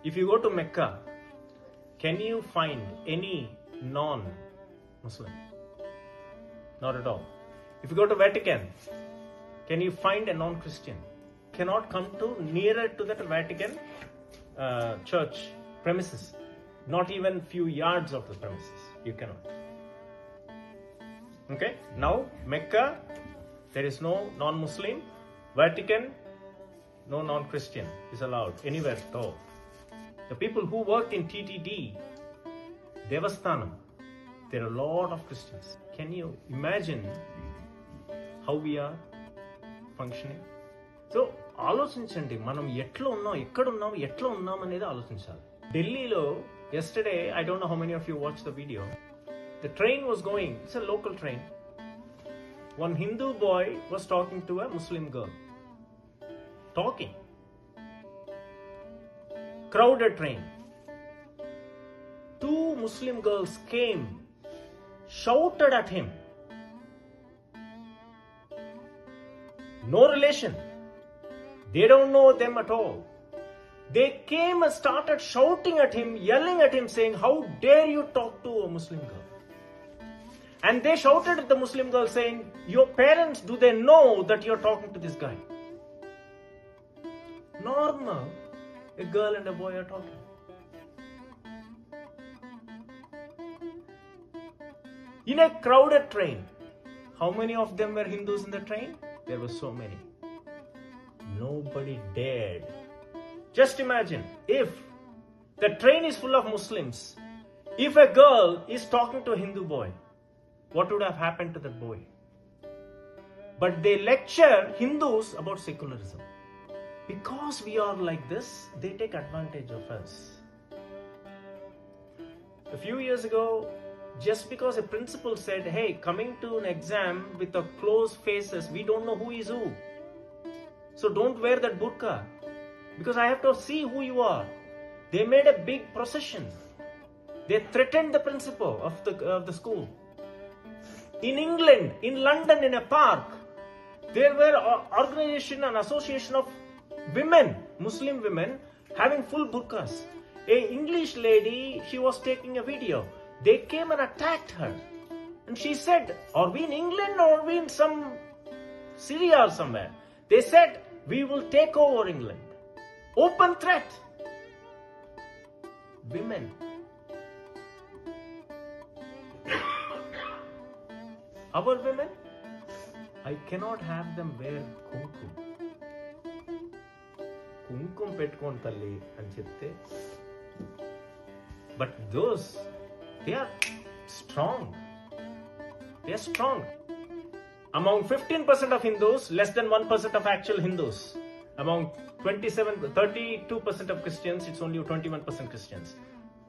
If you go to Mecca, can you find any non-Muslim? Not at all. If you go to Vatican, can you find a non-Christian? Cannot come to nearer to that Vatican church premises. Not even few yards of the premises. You cannot. Okay? Now, Mecca, there is no non-Muslim. Vatican, no non-Christian is allowed anywhere at all. The people who work in TTD, Devasthanam, there are a lot of Christians. Can you imagine how we are functioning? So, ఆలోచించండి మనం ఎట్లా ఉన్నాం ఎక్కడ ఉన్నాం ఎట్లా ఉన్నాం అనేది ఆలోచించాలి. ఢిల్లీలో yesterday, I don't know how many of you watched the video. The train was going, it's a local train. One Hindu boy was talking to a Muslim girl. Talking. Crowded train. Two Muslim girls came, shouted at him. No relation. They don't know them at all. They came and started shouting at him, yelling at him, saying, "How dare you talk to a Muslim girl?" And they shouted at the Muslim girl saying, "Your parents, do they know that you're talking to this guy?" Normal. A girl and a boy are talking. In a crowded train. How many of them were Hindus in the train? There were so many. Nobody dared. Just imagine, if the train is full of Muslims, if a girl is talking to a Hindu boy, what would have happened to that boy? But they lecture Hindus about secularism. Because we are like this, they take advantage of us. A few years ago, just because a principal said, "Hey, coming to an exam with the closed faces, we don't know who is who. So don't wear that burqa, because I have to see who you are." They made a big procession. They threatened the principal of the school. In England, in London, in a park, there were organization and association of women, Muslim women, having full burqas. A English lady, she was taking a video. They came and attacked her. And she said, "Are we in England or are we in some Syria or somewhere?" They said, "We will take over England." Open threat. Women. Our women, I cannot have them wear kumkum. Kumkum పెట్టుకోండి తల్లి అని చెప్తే, but those, they are strong. They are strong. Among 15% of Hindus, less than 1% of actual Hindus. Among 32% of Christians, it's only 21% Christians.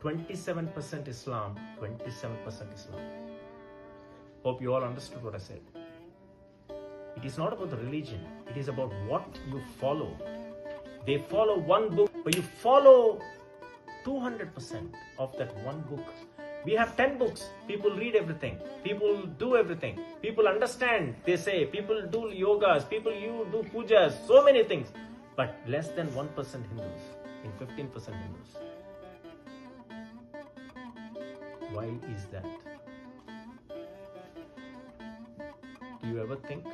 27% Islam, 27% Islam. Hope you all understood what I said. It is not about the religion. It is about what you follow. They follow one book, but you follow 200% of that one book. We have 10 books. People read everything. People do everything. People understand, they say. People do yogas. You do pujas. So many things. But less than 1% Hindus in 15% Hindus. Why is that? Do you ever think?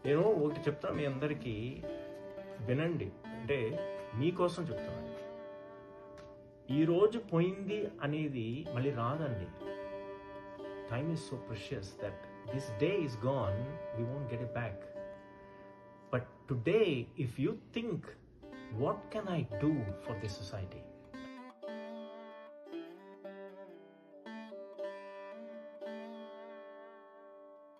నేను ఒకటి చెప్తాను మీ అందరికీ, వినండి. అంటే మీకోసం చెప్తున్నాను. ఈరోజు పోయింది అనేది మళ్ళీ రాదండి. Time is so precious that this day is gone, we won't get it back. But today, if you think, what can I do for this society?